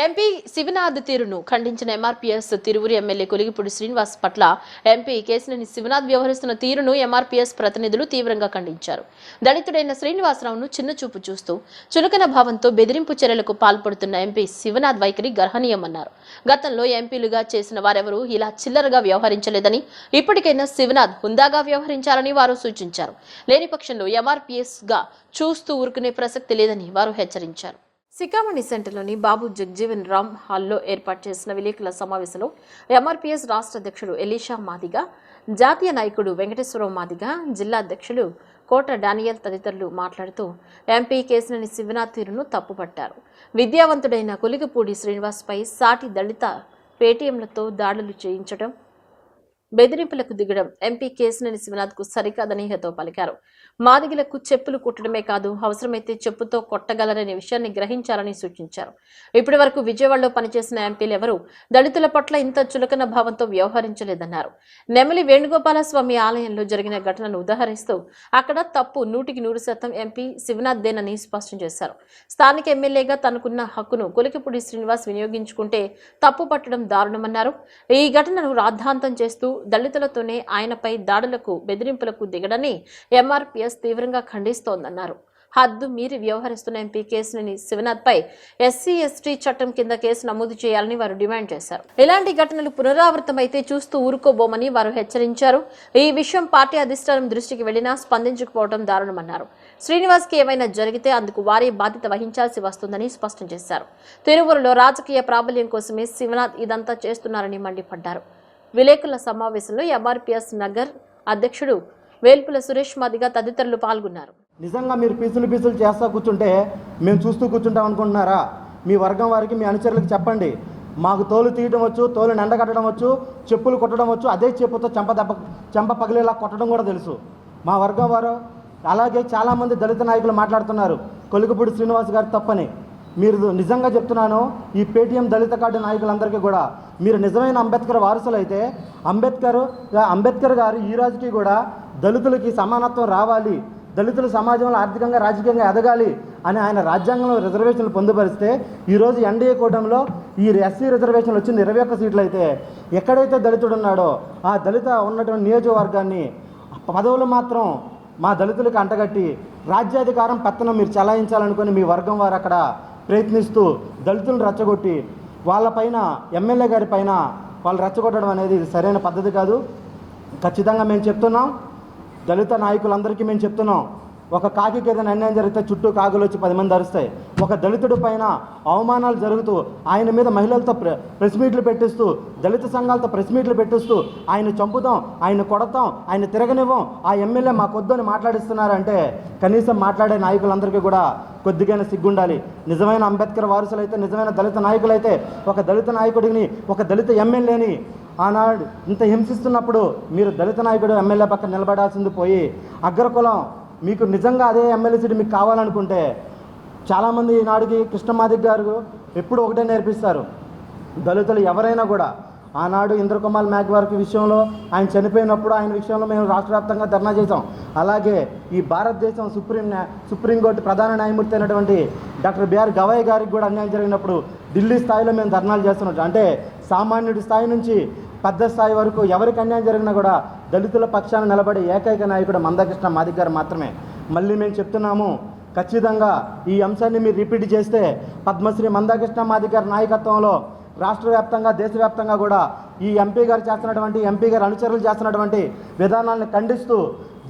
MP Sivanath తీరును ఖండించిన MRPS Tiruvuru MLA Koligipudi Srinivas పట్ల MP Kesineni Sivanath వ్యవహరిస్తున్న తీరును ఎంఆర్పీఎస్ ప్రతినిధులు తీవ్రంగా ఖండించారు. దళితుడైన శ్రీనివాసరావును చిన్నచూపు చూస్తూ చులకన భావంతో బెదిరింపు చర్యలకు పాల్పడుతున్న ఎంపీ శివనాథ్ వైఖరి గర్హనీయమన్నారు. గతంలో ఎంపీలుగా చేసిన వారెవరూ ఇలా చిల్లరగా వ్యవహరించలేదని, ఇప్పటికైనా శివనాథ్ హుందాగా వ్యవహరించాలని వారు సూచించారు. లేని పక్షంలో ఎంఆర్పీఎస్ గా చూస్తూ ఊరుకునే ప్రసక్తి లేదని వారు హెచ్చరించారు. సికామణి సెంటర్లోని బాబు జగ్జీవన్ రామ్ హాల్లో ఏర్పాటు చేసిన విలేకరుల సమావేశంలో ఎంఆర్పీఎస్ రాష్ట్ర అధ్యక్షుడు ఎలీషా మాదిగ, జాతీయ నాయకుడు వెంకటేశ్వరరావు మాదిగ, జిల్లా అధ్యక్షులు కోట డానియల్ తదితరులు మాట్లాడుతూ ఎంపీ కేశినేని శివనాథ్ తీరును తప్పుపట్టారు. విద్యావంతుడైన కొలిగిపూడి శ్రీనివాస్పై సాటి దళిత పేటీఎంలతో దాడులు చేయించడం, బెదిరింపులకు దిగడం ఎంపీ కేశినేని శివనాథ్కు సరికాదని హితో పలికారు. మాదిగలకు చెప్పులు కుట్టడమే కాదు, అవసరమైతే చెప్పుతో కొట్టగలరనే విషయాన్ని గ్రహించాలని సూచించారు. ఇప్పటి వరకు విజయవాడలో పనిచేసిన ఎంపీలెవరూ దళితుల పట్ల ఇంత చులకన భావంతో వ్యవహరించలేదన్నారు. నెమలి వేణుగోపాల స్వామి ఆలయంలో జరిగిన ఘటనను ఉదాహరిస్తూ అక్కడ తప్పు 100% ఎంపీ శివనాథ్దేనని స్పష్టం చేశారు. స్థానిక ఎమ్మెల్యేగా తనకున్న హక్కును కొలికిపూడి శ్రీనివాస్ వినియోగించుకుంటే తప్పు పట్టడం దారుణమన్నారు. ఈ ఘటనను రాద్ధాంతం చేస్తూ దళితులతోనే ఆయనపై దాడులకు బెదిరింపులకు దిగడని ఎంఆర్పీఎస్ తీవ్రంగా ఖండిస్తోందన్నారు. హద్దు మీరి వ్యవహరిస్తున్న ఎంపీ కేశినేని శివనాథ్ పై SC/ST చట్టం కింద కేసు నమోదు చేయాలని వారు డిమాండ్ చేశారు. ఇలాంటి ఘటనలు పునరావృతమైతే చూస్తూ ఊరుకోబోమని వారు హెచ్చరించారు. ఈ విషయం పార్టీ అధిష్టానం దృష్టికి వెళ్లినా స్పందించకపోవడం దారుణమన్నారు. శ్రీనివాస్ కి ఏమైనా జరిగితే అందుకు వారే బాధ్యత వహించాల్సి వస్తుందని స్పష్టం చేశారు. తిరువురులో రాజకీయ ప్రాబల్యం కోసమే శివనాథ్ ఇదంతా చేస్తున్నారని మండిపడ్డారు. విలేకరుల సమావేశంలో ఎంఆర్పీఎస్ నగర్ అధ్యక్షుడు వేల్పుల సురేష్ మాదిగ తదితరులు పాల్గొన్నారు. నిజంగా మీరు పీసులు చేస్తా కూర్చుంటే మేము చూస్తూ కూర్చుంటాం అనుకుంటున్నారా? మీ వర్గం వారికి, మీ అనుచరులకు చెప్పండి. మాకు తోలు తీయడం వచ్చు, తోలు ఎండగట్టడం వచ్చు, చెప్పులు కొట్టడం వచ్చు, అదే చెప్పుతో చెంప పగిలేలా కొట్టడం కూడా తెలుసు మా వర్గం వారు. అలాగే చాలామంది దళిత నాయకులు మాట్లాడుతున్నారు కొలిగిపూడి శ్రీనివాస్ గారు తప్పని. మీరు నిజంగా చెప్తున్నాను, ఈ పేటీఎం దళిత కార్డు నాయకులందరికీ కూడా మీరు నిజమైన అంబేద్కర్ వారసులు అయితే అంబేద్కర్ గారు ఈ రోజుకి కూడా దళితులకి సమానత్వం రావాలి, దళితుల సమాజంలో ఆర్థికంగా రాజకీయంగా ఎదగాలి అని ఆయన రాజ్యాంగంలో రిజర్వేషన్లు పొందుపరిస్తే ఈరోజు ఎన్డీఏ కూటమిలో ఈ SC రిజర్వేషన్లు వచ్చింది 21 సీట్లు అయితే ఎక్కడైతే దళితుడు ఉన్నాడో ఆ దళిత ఉన్నటువంటి నియోజకవర్గాన్ని పదవులు మాత్రం మా దళితులకు అంటగట్టి రాజ్యాధికారం పెత్తనం మీరు చలాయించాలనుకుని మీ వర్గం వారు అక్కడ ప్రయత్నిస్తూ దళితులను రెచ్చగొట్టి వాళ్ళపైన ఎమ్మెల్యే గారి పైన వాళ్ళు రెచ్చగొట్టడం అనేది ఇది సరైన పద్ధతి కాదు. ఖచ్చితంగా మేము చెప్తున్నాం, దళిత నాయకులందరికీ మేము చెప్తున్నాం, ఒక కాకికి ఏదైనా అన్యాయం జరిగితే చుట్టూ కాకులు వచ్చి 10 మంది అరుస్తాయి. ఒక దళితుడి పైన అవమానాలు జరుగుతూ ఆయన మీద మహిళలతో ప్రెస్ మీట్లు పెట్టిస్తూ, దళిత సంఘాలతో ప్రెస్ మీట్లు పెట్టిస్తూ ఆయన చంపుతాం, ఆయన కొడతాం, ఆయన తిరగనివ్వం, ఆ ఎమ్మెల్యే మాకొద్దని మాట్లాడిస్తున్నారంటే కనీసం మాట్లాడే నాయకులందరికీ కూడా కొద్దిగైనా సిగ్గుండాలి. నిజమైన అంబేద్కర్ వారసులైతే, నిజమైన దళిత నాయకులైతే ఒక దళిత నాయకుడిని, ఒక దళిత ఎమ్మెల్యేని ఆనాడు ఇంత హింసిస్తున్నప్పుడు మీరు దళిత నాయకుడు ఎమ్మెల్యే పక్కన నిలబడాల్సింది పోయి అగ్రకులం మీకు నిజంగా అదే ఎమ్మెల్యే సీటు మీకు కావాలనుకుంటే చాలామంది ఈనాడుకి కృష్ణమాదిక్ గారు ఎప్పుడు ఒకటే నేర్పిస్తారు, దళితులు ఎవరైనా కూడా ఆనాడు ఇంద్రకుమార్ మ్యాగ్వార్కి విషయంలో ఆయన చనిపోయినప్పుడు ఆయన విషయంలో మేము రాష్ట్ర వ్యాప్తంగా ధర్నా చేసాం. అలాగే ఈ భారతదేశం సుప్రీంకోర్టు ప్రధాన న్యాయమూర్తి అయినటువంటి డాక్టర్ బిఆర్ గవాయ్ గారికి కూడా అన్యాయం జరిగినప్పుడు ఢిల్లీ స్థాయిలో మేము ధర్నాలు చేస్తున్నాం. అంటే సామాన్యుడి స్థాయి నుంచి పెద్ద స్థాయి వరకు ఎవరికి అన్యాయం జరిగినా కూడా దళితుల పక్షాన నిలబడే ఏకైక నాయకుడు మందకృష్ణ మాదిగ గారు మాత్రమే. మళ్ళీ మేము చెప్తున్నాము, ఖచ్చితంగా ఈ అంశాన్ని మీరు రిపీట్ చేస్తే పద్మశ్రీ మందకృష్ణ మాదిగ గారి నాయకత్వంలో రాష్ట్ర వ్యాప్తంగా, దేశవ్యాప్తంగా కూడా ఈ ఎంపీ గారు చేస్తున్నటువంటి, ఎంపీ గారు అనుచరులు చేస్తున్నటువంటి విధానాలను ఖండిస్తూ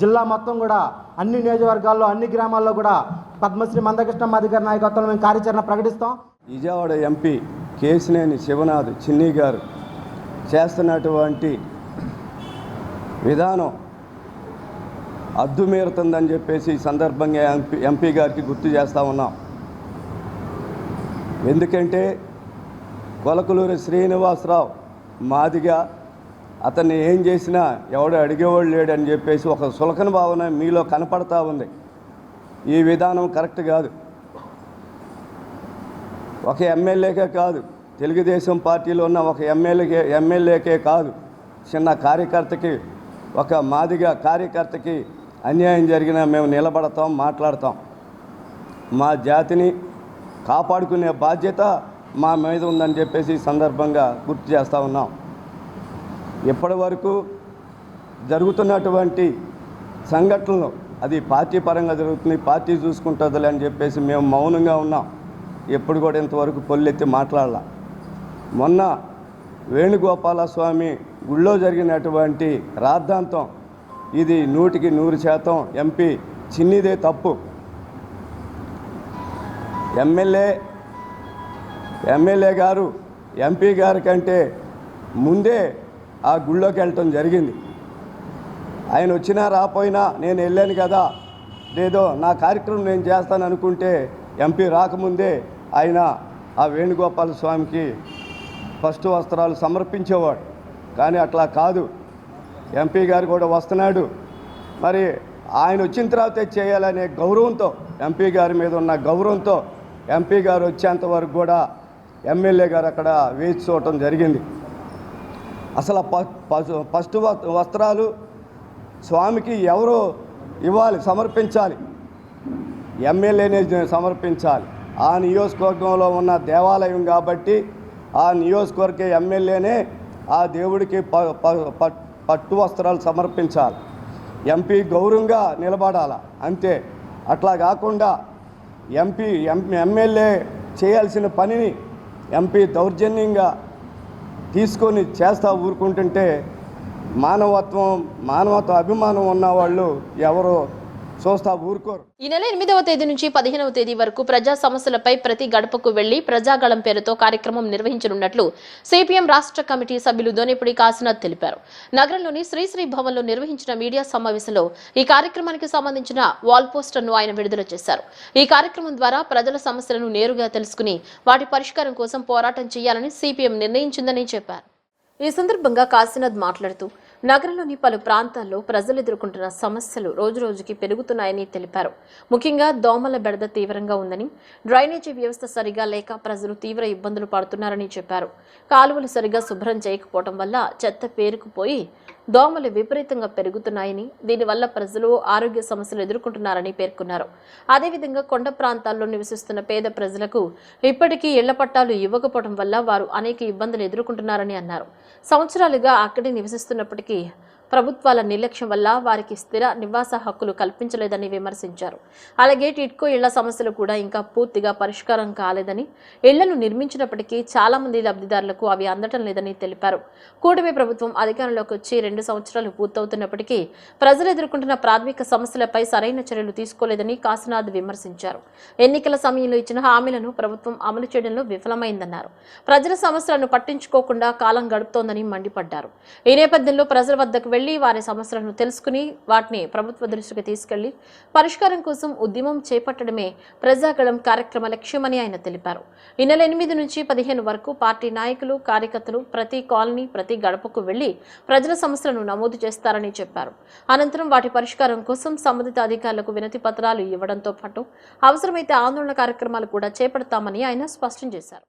జిల్లా మొత్తం కూడా అన్ని నియోజకవర్గాల్లో, అన్ని గ్రామాల్లో కూడా పద్మశ్రీ మందకృష్ణ మాదిగ గారి నాయకత్వంలో మేము కార్యాచరణ ప్రకటిస్తాం. విజయవాడ ఎంపీ కేశినేని శివనాథ్ చిన్ని గారు చేస్తున్నటువంటి విధానం అద్దుమీరుతుందని చెప్పేసి ఈ సందర్భంగా ఎంపీ గారికి గుర్తు చేస్తూ ఉన్నాం. ఎందుకంటే కొలకలూరి శ్రీనివాసరావు మాదిగ అతన్ని ఏం చేసినా ఎవడు అడిగేవాడు లేడని చెప్పేసి ఒక సులకన భావన మీలో కనపడతా ఉంది. ఈ విధానం కరెక్ట్ కాదు. ఒక ఎమ్మెల్యేకే కాదు, తెలుగుదేశం పార్టీలో ఉన్న ఒక ఎమ్మెల్యేకే కాదు, చిన్న కార్యకర్తకి, ఒక మాదిగ కార్యకర్తకి అన్యాయం జరిగినా మేము నిలబడతాం, మాట్లాడతాం. మా జాతిని కాపాడుకునే బాధ్యత మా మీద ఉందని చెప్పేసి ఈ సందర్భంగా గుర్తు చేస్తూ ఉన్నాం. ఇప్పటి వరకు జరుగుతున్నటువంటి సంఘటనలు అది పార్టీ పరంగా జరుగుతుంది, పార్టీ చూసుకుంటుందిలే అని చెప్పేసి మేము మౌనంగా ఉన్నాం. ఎప్పుడు కూడా ఇంతవరకు పొల్లెత్తి మాట్లాడాల. మొన్న వేణుగోపాలస్వామి గుళ్ళో జరిగినటువంటి రాద్ధాంతం ఇది 100% ఎంపీ చిన్నిదే తప్పు. ఎమ్మెల్యే గారు ఎంపీ గారి కంటే ముందే ఆ గుళ్ళోకి వెళ్ళటం జరిగింది. ఆయన వచ్చినా రాపోయినా నేను వెళ్ళాను కదా, లేదో నా కార్యక్రమం నేను చేస్తాను అనుకుంటే ఎంపీ రాకముందే ఆయన ఆ వేణుగోపాల స్వామికి ఫస్ట్ వస్త్రాలు సమర్పించేవాడు. కానీ అట్లా కాదు, ఎంపీ గారు కూడా వస్తున్నాడు, మరి ఆయన వచ్చిన తర్వాత చేయాలనే గౌరవంతో, ఎంపీ గారి మీద ఉన్న గౌరవంతో ఎంపీ గారు వచ్చేంత వరకు కూడా ఎమ్మెల్యే గారు అక్కడ వేచి చూడటం జరిగింది. అసలు ఫస్ట్ వస్త్రాలు స్వామికి ఎవరు ఇవ్వాలి, సమర్పించాలి, ఎమ్మెల్యేనే సమర్పించాలి. ఆ నియోజకవర్గంలో ఉన్న దేవాలయం కాబట్టి ఆ నియోజకవర్గ ఎమ్మెల్యేనే ఆ దేవుడికి పట్టు వస్త్రాలు సమర్పించాలి. ఎంపీ గౌరవంగా నిలబడాలి అంతే. అట్లా కాకుండా ఎమ్మెల్యే చేయాల్సిన పనిని ఎంపీ దౌర్జన్యంగా తీసుకొని చేస్తూ ఊరుకుంటుంటే మానవత్వ అభిమానం ఉన్నవాళ్ళు ఎవరో చూస్తా ఊరుకోరు. ఈ నెల 8వ తేదీ నుంచి 15వ తేదీ వరకు ప్రజా సమస్యలపై ప్రతి గడపకు వెళ్లి ప్రజాగళం పేరుతో కార్యక్రమం నిర్వహించనున్నట్లు సిపిఎం రాష్ట్ర కమిటీ సభ్యులు దోనేపూడి కాశీనాథ్ తెలిపారు. నగరంలోని శ్రీశ్రీ భవన్లో నిర్వహించిన మీడియా సమావేశంలో ఈ కార్యక్రమానికి సంబంధించిన వాల్ పోస్టర్ను ఆయన విడుదల చేశారు. ఈ కార్యక్రమం ద్వారా ప్రజల సమస్యలను నేరుగా తెలుసుకుని వాటి పరిష్కారం కోసం పోరాటం చేయాలని సిపిఎం నిర్ణయించిందని చెప్పారు. ఈ సందర్భంగా కాశీనాథ్ మాట్లాడుతూ నగరంలోని పలు ప్రాంతాల్లో ప్రజలు ఎదుర్కొంటున్న సమస్యలు రోజురోజుకి పెరుగుతున్నాయని తెలిపారు. ముఖ్యంగా దోమల బెడద తీవ్రంగా ఉందని, డ్రైనేజీ వ్యవస్థ సరిగా లేక ప్రజలు తీవ్ర ఇబ్బందులు పడుతున్నారని చెప్పారు. కాలువలు సరిగా శుభ్రం చేయకపోవడం వల్ల చెత్త పేరుకుపోయి దోమలు విపరీతంగా పెరుగుతున్నాయని, దీనివల్ల ప్రజలు ఆరోగ్య సమస్యలు ఎదుర్కొంటున్నారని పేర్కొన్నారు. అదేవిధంగా కొండ ప్రాంతాల్లో నివసిస్తున్న పేద ప్రజలకు ఇప్పటికీ ఇళ్ల పట్టాలు ఇవ్వకపోవడం వల్ల వారు అనేక ఇబ్బందులు ఎదుర్కొంటున్నారని అన్నారు. సంవత్సరాలుగా అక్కడే నివసిస్తున్నప్పటికీ ప్రభుత్వాల నిర్లక్ష్యం వల్ల వారికి స్థిర నివాస హక్కులు కల్పించలేదని విమర్శించారు. అలాగే టిడ్కో ఇళ్ల సమస్యలు కూడా ఇంకా పూర్తిగా పరిష్కారం కాలేదని, ఇళ్లను నిర్మించినప్పటికీ చాలా మంది లబ్ధిదారులకు అవి అందటం లేదని తెలిపారు. కూటమి ప్రభుత్వం అధికారంలోకి వచ్చి 2 సంవత్సరాలు పూర్తవుతున్నప్పటికీ ప్రజలు ఎదుర్కొంటున్న ప్రాథమిక సమస్యలపై సరైన చర్యలు తీసుకోలేదని కాశీనాథ్ విమర్శించారు. ఎన్నికల సమయంలో ఇచ్చిన హామీలను ప్రభుత్వం అమలు చేయడంలో విఫలమైందన్నారు. ప్రజల సమస్యలను పట్టించుకోకుండా కాలం గడుపుతోందని మండిపడ్డారు. ఈ నేపథ్యంలో ప్రజల వద్దకు వెళ్లి వారి సమస్యలను తెలుసుకుని వాటిని ప్రభుత్వ దృష్టికి తీసుకెళ్లి పరిష్కారం కోసం ఉద్యమం చేపట్టడమే ప్రజాగళం కార్యక్రమ లక్ష్యమని ఆయన తెలిపారు. ఈ నెల 8 నుంచి 15 వరకు పార్టీ నాయకులు, కార్యకర్తలు ప్రతి కాలనీ, ప్రతి గడపకు వెళ్లి ప్రజల సమస్యలను నమోదు చేస్తారని చెప్పారు. అనంతరం వాటి పరిష్కారం కోసం సంబంధిత అధికారులకు వినతి పత్రాలు ఇవ్వడంతో పాటు అవసరమైతే ఆందోళన కార్యక్రమాలు కూడా చేపడతామని ఆయన స్పష్టం చేశారు.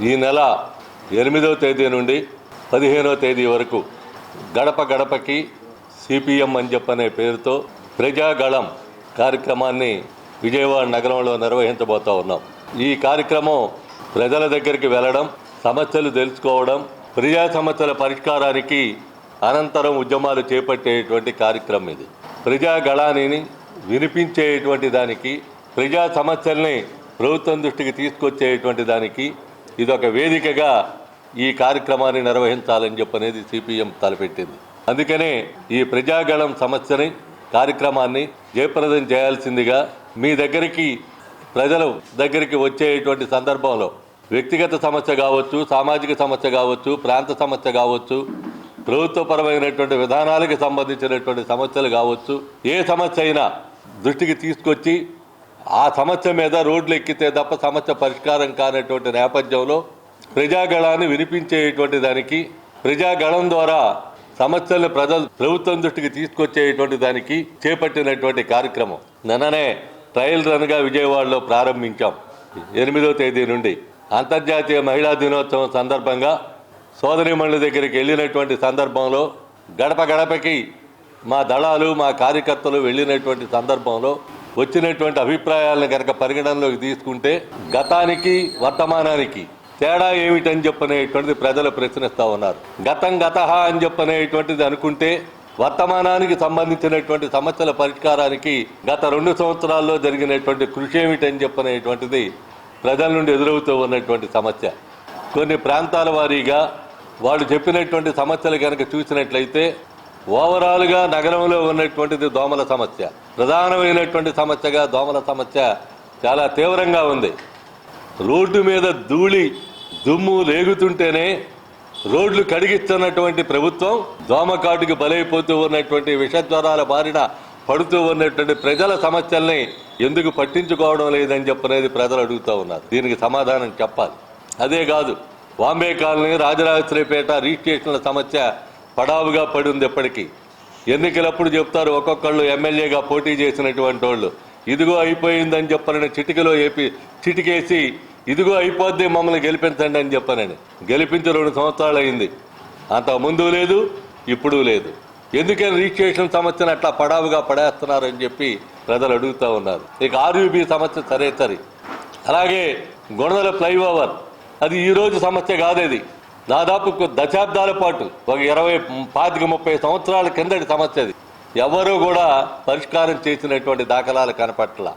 ఈ నెల 8వ తేదీ నుండి 15వ తేదీ వరకు గడప గడపకి సిపిఎం అని చెప్పనే పేరుతో ప్రజాగళం కార్యక్రమాన్ని విజయవాడ నగరంలో నిర్వహించబోతా ఉన్నాం. ఈ కార్యక్రమం ప్రజల దగ్గరికి వెళ్ళడం, సమస్యలు తెలుసుకోవడం, ప్రజా సమస్యల పరిష్కారానికి అనంతరం ఉద్యమాలు చేపట్టేటువంటి కార్యక్రమం ఇది. ప్రజాగళాన్ని వినిపించేటువంటి దానికి, ప్రజా సమస్యల్ని ప్రభుత్వం దృష్టికి తీసుకొచ్చేటువంటి దానికి ఇదొక వేదికగా ఈ కార్యక్రమాన్ని నిర్వహించాలని చెప్పనేది సిపిఎం తలపెట్టింది. అందుకనే ఈ ప్రజాగళం సమస్యని, కార్యక్రమాన్ని జయప్రదం చేయాల్సిందిగా మీ దగ్గరికి, ప్రజల దగ్గరికి వచ్చేటువంటి సందర్భంలో వ్యక్తిగత సమస్య కావచ్చు, సామాజిక సమస్య కావచ్చు, ప్రాంత సమస్య కావచ్చు, ప్రభుత్వపరమైనటువంటి విధానాలకు సంబంధించినటువంటి సమస్యలు కావచ్చు, ఏ సమస్య అయినా దృష్టికి తీసుకొచ్చి ఆ సమస్య మీద రోడ్లు ఎక్కితే తప్ప సమస్య పరిష్కారం కానటువంటి నేపథ్యంలో ప్రజాగళాన్ని వినిపించేటువంటి దానికి, ప్రజాగళం ద్వారా సమస్యలను ప్రభుత్వం దృష్టికి తీసుకొచ్చేటువంటి దానికి చేపట్టినటువంటి కార్యక్రమం నిన్ననే ట్రయల్ రన్గా విజయవాడలో ప్రారంభించాం. 8వ తేదీ నుండి అంతర్జాతీయ మహిళా దినోత్సవం సందర్భంగా సోదరీమణుల దగ్గరికి వెళ్ళినటువంటి సందర్భంలో గడప గడపకి మా దళాలు, మా కార్యకర్తలు వెళ్ళినటువంటి సందర్భంలో వచ్చినటువంటి అభిప్రాయాలను కనుక పరిగణనలోకి తీసుకుంటే గతానికి వర్తమానానికి తేడా ఏమిటని చెప్పనేటువంటిది ప్రజలు ప్రశ్నిస్తూ ఉన్నారు. గతం గతహ అని చెప్పనేటువంటిది అనుకుంటే వర్తమానానికి సంబంధించినటువంటి సమస్యల పరిష్కారానికి గత 2 సంవత్సరాల్లో జరిగినటువంటి కృషి ఏమిటని చెప్పనేటువంటిది ప్రజల నుండి ఎదురవుతూ ఉన్నటువంటి సమస్య. కొన్ని ప్రాంతాల వారీగా వాళ్ళు చెప్పినటువంటి సమస్యలు కనుక చూసినట్లయితే ఓవరాల్గా నగరంలో ఉన్నటువంటిది దోమల సమస్య, ప్రధానమైనటువంటి సమస్యగా దోమల సమస్య చాలా తీవ్రంగా ఉంది. రోడ్డు మీద ధూళి దుమ్ము లేగుతుంటేనే రోడ్లు కడిగిస్తున్నటువంటి ప్రభుత్వం దోమకాటుకి బలైపోతూ ఉన్నటువంటి విషజ్వరాల బారిన పడుతూ ఉన్నటువంటి ప్రజల సమస్యల్ని ఎందుకు పట్టించుకోవడం లేదని చెప్పనేది ప్రజలు అడుగుతూ ఉన్నారు. దీనికి సమాధానం చెప్పాలి. అదే కాదు, బాంబే కాలనీ, రాజరాజేశ్వరిపేట రిజిస్ట్రేషన్ల సమస్య పడావుగా పడి ఉంది. ఎప్పటికీ ఎన్నికలప్పుడు చెప్తారు ఒక్కొక్కళ్ళు ఎమ్మెల్యేగా పోటీ చేసినటువంటి వాళ్ళు ఇదిగో అయిపోయిందని చెప్పనని చిటికేసి ఇదిగో అయిపోద్ది మమ్మల్ని గెలిపించండి అని చెప్పనని గెలిపించి 2 సంవత్సరాలు అయింది. అంత ముందు లేదు, ఇప్పుడు లేదు. ఎందుకని రిజిస్ట్రేషన్ సమస్యను అట్లా పడావుగా పడేస్తున్నారని చెప్పి ప్రజలు అడుగుతూ ఉన్నారు. ఇక ఆర్యూబీ సమస్య సరే. అలాగే గొడవల ఫ్లైఓవర్, అది ఈరోజు సమస్య కాదేది. దాదాపు దశాబ్దాల పాటు ఒక 20-30 సంవత్సరాల కిందటి సమస్య అది. ఎవరూ కూడా పరిష్కారం చేసినటువంటి దాఖలాలు కనపట్ల.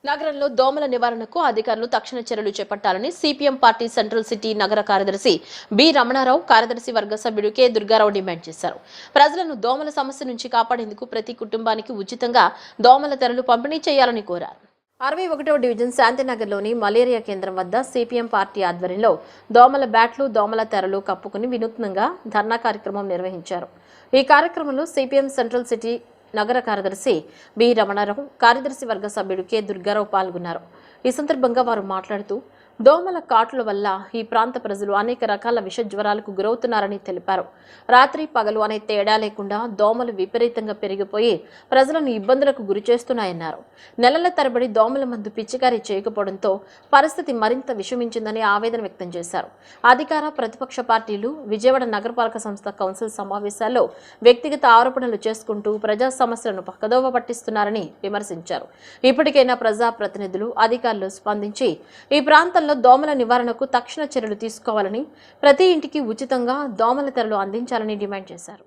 నగరంలో దోమల నివారణకు అధికారులు తక్షణ చర్యలు చేపట్టాలని సిపిఎం పార్టీ సెంట్రల్ సిటీ నగర కార్యదర్శి బి రమణారావు, కార్యదర్శి వర్గ సభ్యుడు కె దుర్గారావు డిమాండ్ చేశారు. ప్రజలను దోమల సమస్య నుంచి కాపాడేందుకు ప్రతి కుటుంబానికి ఉచితంగా దోమల తెరలు పంపిణీ చేయాలని కోరారు. 61వ డివిజన్ శాంతినగర్లోని మలేరియా కేంద్రం వద్ద సిపిఎం పార్టీ ఆధ్వర్యంలో దోమల బ్యాట్లు, దోమల తెరలు కప్పుకుని వినూత్నంగా ధర్నా కార్యక్రమం నిర్వహించారు. ఈ కార్యక్రమంలో సిపిఎం సెంట్రల్ సిటీ నగర కార్యదర్శి బి రమణారావు, కార్యదర్శి వర్గ సభ్యుడు కె దుర్గారావు పాల్గొన్నారు. ఈ సందర్భంగా వారు మాట్లాడుతూ దోమల కాటుల వల్ల ఈ ప్రాంత ప్రజలు అనేక రకాల విష జ్వరాలకు గురవుతున్నారని తెలిపారు. రాత్రి పగలు అనే తేడా లేకుండా దోమలు విపరీతంగా పెరిగిపోయి ప్రజలను ఇబ్బందులకు గురి చేస్తున్నాయన్నారు. నెలల తరబడి దోమల మందు పిచికారీ చేయకపోవడంతో పరిస్థితి మరింత విషమించిందని ఆవేదన వ్యక్తం చేశారు. అధికార ప్రతిపక్ష పార్టీలు విజయవాడ నగరపాలక సంస్థ కౌన్సిల్ సమావేశాల్లో వ్యక్తిగత ఆరోపణలు చేసుకుంటూ ప్రజా సమస్యలను పక్కదోవ పట్టిస్తున్నారని విమర్శించారు. ఇప్పటికైనా ప్రజా ప్రతినిధులు, అధికారులు స్పందించి ఈ ప్రాంతంలో దోమల నివారణకు తక్షణ చర్యలు తీసుకోవాలని, ప్రతి ఇంటికి ఉచితంగా దోమల తెరలు అందించాలని డిమాండ్ చేశారు.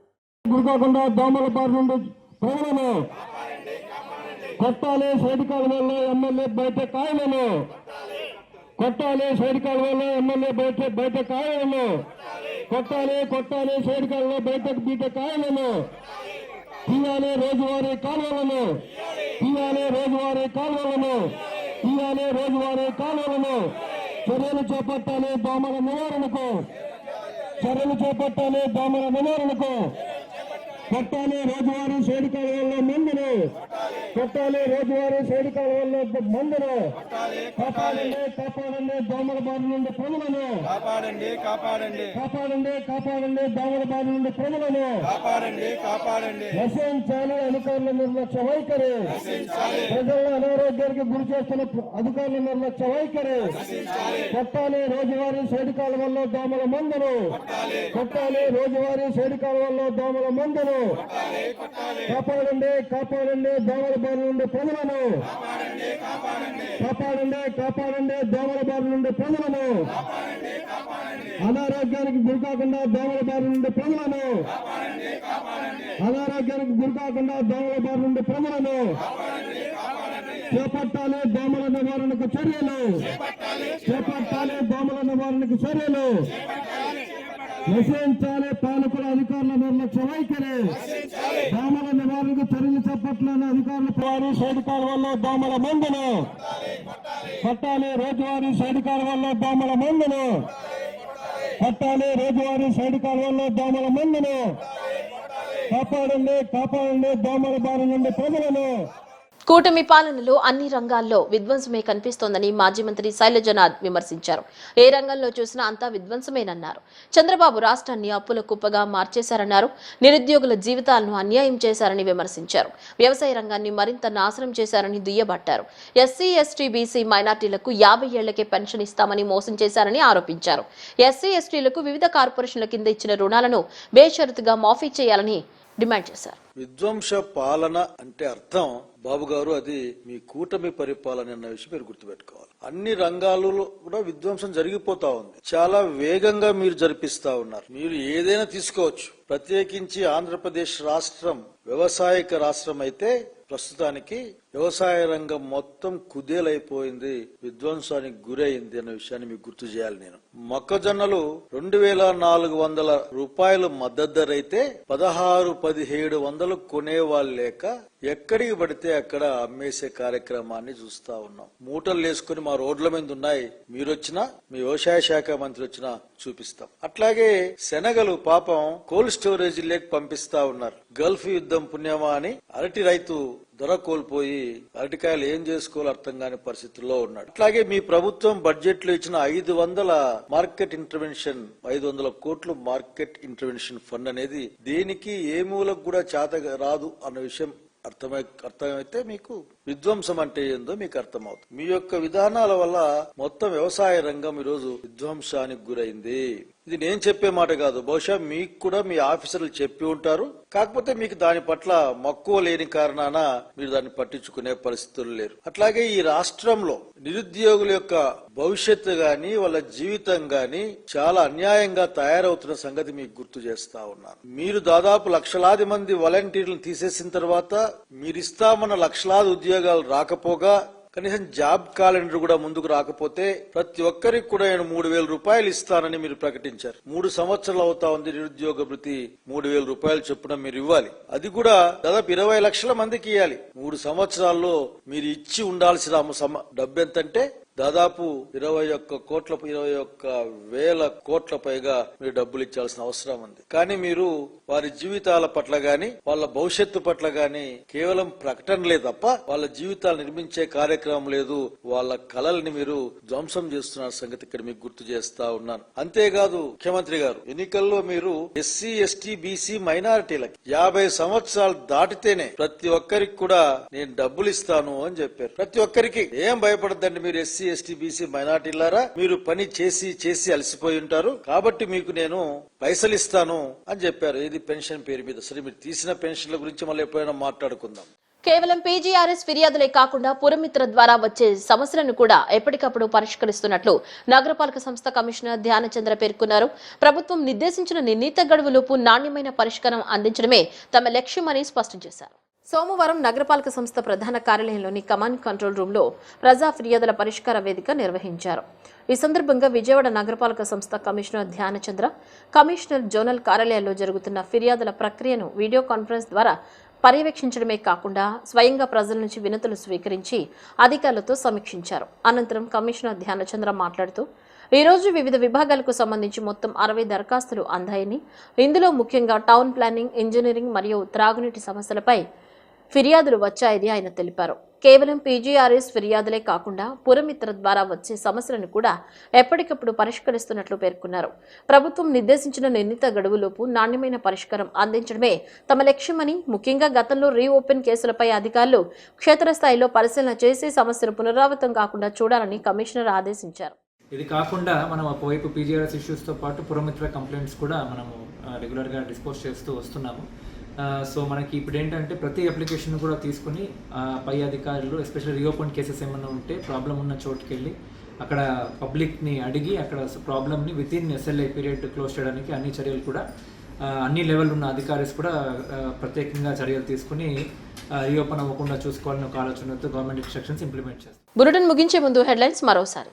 దోమల బారి నుండి ప్రజలను కొట్టాలి, సైడ్ కాలువల్లో ఎమ్మెల్యే బయట కాయలను కొట్టాలి, సైడ్ కాలువల్లో ఎమ్మెల్యే బయట కాయలను కొట్టాలి, సైడ్ కాలువలో బయట కాయలను తీయాలి, రోజువారీ కాలువలను తీయాలి, చర్యలు చేపట్టాలి, దోమల నివారణకు కొట్టాలి, రోజువారీ సైడ్ కాలువల్లో మందును కాపాడండి, దోమల బారి నుండి ప్రజలను కాపాడండి, దోమల బారి నుండి ప్రజలను నశించాలి. అధికారుల నిర్లక్ష్య వైఖరి, ప్రజలను అనారోగ్యానికి గురి చేస్తున్న అధికారుల నిర్లక్ష్య వైఖరి. కొట్టాలి, రోజువారీ సైడ్ కాలువల్లో దోమల మందును కాపాడండి, దోమల బారి నుండి ప్రజలను అనారోగ్యానికి గురికాకుండా దోమల బారి నుండి ప్రజలను చేపట్టాలి. దోమల నివారణకు చర్యలు నశించాలి. పాలకుల అధికారుల నిర్లక్ష్య వైఖరి, దోమల నివారణకు చర్యలు చేపట్టాలని అధికారులు సైడ్ కాలువల్లో దోమల మందును కొట్టాలి, రోజువారీ సైడ్ కాలువల్లో దోమల మందును కాపాడండి, దోమల బారి నుండి ప్రజలను. కూటమి పాలనలో అన్ని రంగాల్లో విధ్వంసమే కనిపిస్తోందని మాజీ మంత్రి శైలజనాథ్ విమర్శించారు. ఏ రంగంలో చూసినా అంతా విధ్వంసమేనన్నారు. చంద్రబాబు రాష్ట్రాన్ని అప్పుల కుప్పగా మార్చేశారన్నారు. నిరుద్యోగుల జీవితాలను అన్యాయం చేశారని విమర్శించారు. వ్యవసాయ రంగాన్ని మరింత నాశనం చేశారని దుయ్యబట్టారు. ఎస్సీ, ఎస్టీ, బీసీ, మైనార్టీలకు 50 ఏళ్లకే పెన్షన్ ఇస్తామని మోసం చేశారని ఆరోపించారు. ఎస్సీ, ఎస్టీలకు వివిధ కార్పొరేషన్ల కింద ఇచ్చిన రుణాలను బేషరతుగా మాఫీ చేయాలని డిమాండ్ చేశారు. విధ్వంస పాలన అంటే అర్థం బాబు గారు అది మీ కూటమి పరిపాలన అన్న విషయం మీరు గుర్తుపెట్టుకోవాలి. అన్ని రంగాలలో కూడా విధ్వంసం జరిగిపోతా ఉంది. చాలా వేగంగా మీరు జరిపిస్తా ఉన్నారు. మీరు ఏదైనా తీసుకోవచ్చు. ప్రత్యేకించి ఆంధ్రప్రదేశ్ రాష్ట్రం వ్యవసాయక రాష్ట్రం అయితే ప్రస్తుతానికి వ్యవసాయ రంగం మొత్తం కుదేలైపోయింది, విధ్వంసానికి గురైంది అన్న విషయాన్ని మీకు గుర్తు చేయాలి. నేను మొక్కజొన్నలు 2400 రూపాయలు మద్దతు ధర అయితే 1600-1700 కొనేవాళ్ళు లేక ఎక్కడికి పడితే అక్కడ అమ్మేసే కార్యక్రమాన్ని చూస్తా ఉన్నాం. మూటలు వేసుకుని మా రోడ్ల మీద ఉన్నాయి, మీరొచ్చినా మీ వ్యవసాయ శాఖ మంత్రి వచ్చినా చూపిస్తాం. అట్లాగే శనగలు పాపం కోల్డ్ స్టోరేజ్ లేక పంపిస్తా ఉన్నారు. గల్ఫ్ యుద్ధం పుణ్యమా అని అరటి రైతు ధర కోల్పోయి అరటికాయలు ఏం చేసుకోవాలో అర్థం కాని పరిస్థితుల్లో ఉన్నాడు. అట్లాగే మీ ప్రభుత్వం బడ్జెట్ లో ఇచ్చిన 500 మార్కెట్ ఇంటర్వెన్షన్ 500 కోట్లు మార్కెట్ ఇంటర్వెన్షన్ ఫండ్ అనేది దేనికి ఏ మూలకు కూడా చేత రాదు అన్న విషయం అర్థమైతే మీకు విధ్వంసం అంటే ఏందో మీకు అర్థమవుతుంది. మీ యొక్క విధానాల వల్ల మొత్తం వ్యవసాయ రంగం ఈరోజు విధ్వంసానికి గురైంది. ఇది నేను చెప్పే మాట కాదు, బహుశా మీకు కూడా మీ ఆఫీసర్లు చెప్పి ఉంటారు. కాకపోతే మీకు దాని పట్ల మక్కువ లేని కారణాన మీరు దాన్ని పట్టించుకునే పరిస్థితులు లేరు. అట్లాగే ఈ రాష్ట్రంలో నిరుద్యోగుల యొక్క భవిష్యత్తు గాని వాళ్ళ జీవితం గాని చాలా అన్యాయంగా తయారవుతున్న సంగతి మీకు గుర్తు చేస్తా ఉన్నాను. మీరు దాదాపు లక్షలాది మంది వాలంటీర్లను తీసేసిన తర్వాత మీరు ఇస్తామన్న లక్షలాది ఉద్యోగాలు రాకపోగా కనీసం జాబ్ క్యాలెండర్ కూడా ముందుకు రాకపోతే ప్రతి ఒక్కరికి కూడా నేను 3000 రూపాయలు ఇస్తానని మీరు ప్రకటించారు. 3 సంవత్సరాలు అవుతా ఉంది నిరుద్యోగ భృతి 3000 రూపాయలు చొప్పున మీరు ఇవ్వాలి. అది కూడా దాదాపు 20 లక్షల మందికి ఇవ్వాలి. 3 సంవత్సరాల్లో మీరు ఇచ్చి ఉండాల్సిన డబ్బు ఎంతంటే దాదాపు 21,000 కోట్ల పైగా మీరు డబ్బులు ఇచ్చాల్సిన అవసరం ఉంది. కానీ మీరు వారి జీవితాల పట్ల గాని వాళ్ళ భవిష్యత్తు పట్ల గాని కేవలం ప్రకటనలే తప్ప వాళ్ళ జీవితాలు నిర్మించే కార్యక్రమం లేదు. వాళ్ళ కలల్ని మీరు ధ్వంసం చేస్తున్న సంగతి ఇక్కడ మీకు గుర్తు చేస్తా ఉన్నాను. అంతేకాదు ముఖ్యమంత్రి గారు ఎన్నికల్లో మీరు ఎస్సీ, ఎస్టీ, బీసీ మైనారిటీలకి 50 సంవత్సరాలు దాటితేనే ప్రతి ఒక్కరికి కూడా నేను డబ్బులు ఇస్తాను అని చెప్పారు. ప్రతి ఒక్కరికి ఏం భయపడద్దండి, మీరు ఎస్సీ, ఎస్టీ, బీసీ మైనార్టీలారా మీరు పని చేసి అలసిపోయి ఉంటారు కాబట్టి మీకు నేను పైసలు ఇస్తాను అని చెప్పారు. ఇది పెన్షన్ పేరు మీద. సరే, మీరు తీసిన పెన్షన్ల గురించి మళ్ళీ ఎప్పుడైనా మాట్లాడుకుందాం. కేవలం పీజీఆర్ఎస్ ఫిర్యాదులే కాకుండా పురమిత్ర ద్వారా వచ్చే సమస్యలను కూడా ఎప్పటికప్పుడు పరిష్కరిస్తున్నట్లు నగరపాలక సంస్థ కమిషనర్ ధ్యానచంద్ర పేర్కొన్నారు. ప్రభుత్వం నిర్దేశించిన నిర్ణీత గడువులోపు నాణ్యమైన పరిష్కారం అందించడమే తమ లక్ష్యమని స్పష్టం చేశారు. సోమవారం నగరపాలక సంస్థ ప్రధాన కార్యాలయంలోని కమాండ్ కంట్రోల్ రూమ్లో ప్రజా ఫిర్యాదుల పరిష్కార వేదిక నిర్వహించారు. ఈ సందర్భంగా విజయవాడ నగరపాలక సంస్థ కమిషనర్ ధ్యానచంద్ర, కమిషనర్ జోనల్ కార్యాలయాల్లో జరుగుతున్న ఫిర్యాదుల ప్రక్రియను వీడియో కాన్ఫరెన్స్ ద్వారా పర్యవేక్షించడమే కాకుండా స్వయంగా ప్రజల నుంచి వినతులు స్వీకరించి అధికారులతో సమీక్షించారు. అనంతరం కమిషనర్ ధ్యానచంద్ర మాట్లాడుతూ ఈ రోజు వివిధ విభాగాలకు సంబంధించి మొత్తం 60 దరఖాస్తులు అందాయని, ఇందులో ముఖ్యంగా టౌన్ ప్లానింగ్, ఇంజనీరింగ్ మరియు త్రాగునీటి సమస్యలపై ఫిర్యాదులు వచ్చాయని ఆయన తెలిపారు. కేవలం పీజీఆర్ఎస్ ఫిర్యాదులే కాకుండా పురమిత్ర ద్వారా వచ్చే సమస్యలను కూడా ఎప్పటికప్పుడు పరిష్కరిస్తున్నట్లు పేర్కొన్నారు. ప్రభుత్వం నిర్దేశించిన నిర్ణీత గడువులోపు నాణ్యమైన పరిష్కారం అందించడమే తమ లక్ష్యమని, ముఖ్యంగా గతంలో రీఓపెన్ కేసులపై అధికారులు క్షేత్రస్థాయిలో పరిశీలన చేసి సమస్యలు పునరావృతం కాకుండా చూడాలని కమిషనర్ ఆదేశించారు. ఇది కాకుండా మనం ఒకవైపు పీజీఆర్ఎస్ ఇష్యూస్తో పాటు పురమిత్ర కంప్లైంట్స్ కూడా మనము రెగ్యులర్గా డిస్పోజ్ చేస్తూ వస్తున్నాము. సో మనకి ఇప్పుడు ఏంటంటే ప్రతి అప్లికేషన్ కూడా తీసుకుని పై అధికారులు ఎస్పెషల్లీ రీఓపెన్ కేసెస్ ఏమన్నా ఉంటే ప్రాబ్లం ఉన్న చోటుకి వెళ్ళి అక్కడ పబ్లిక్ని అడిగి అక్కడ ప్రాబ్లమ్ని with in SLA period close చేయడానికి అన్ని చర్యలు కూడా అన్ని లెవెల్ ఉన్న అధికారులు కూడా ప్రత్యేకంగా చర్యలు తీసుకుని రీఓపెన్ అవ్వకుండా చూసుకోవాలని ఒక ఆలోచనతో గవర్నమెంట్ ఇన్స్ట్రక్షన్స్ ఇంప్లిమెంట్ చేస్తారు. బులెటిన్ ముగించే ముందు హెడ్లైన్స్ మరోసారి.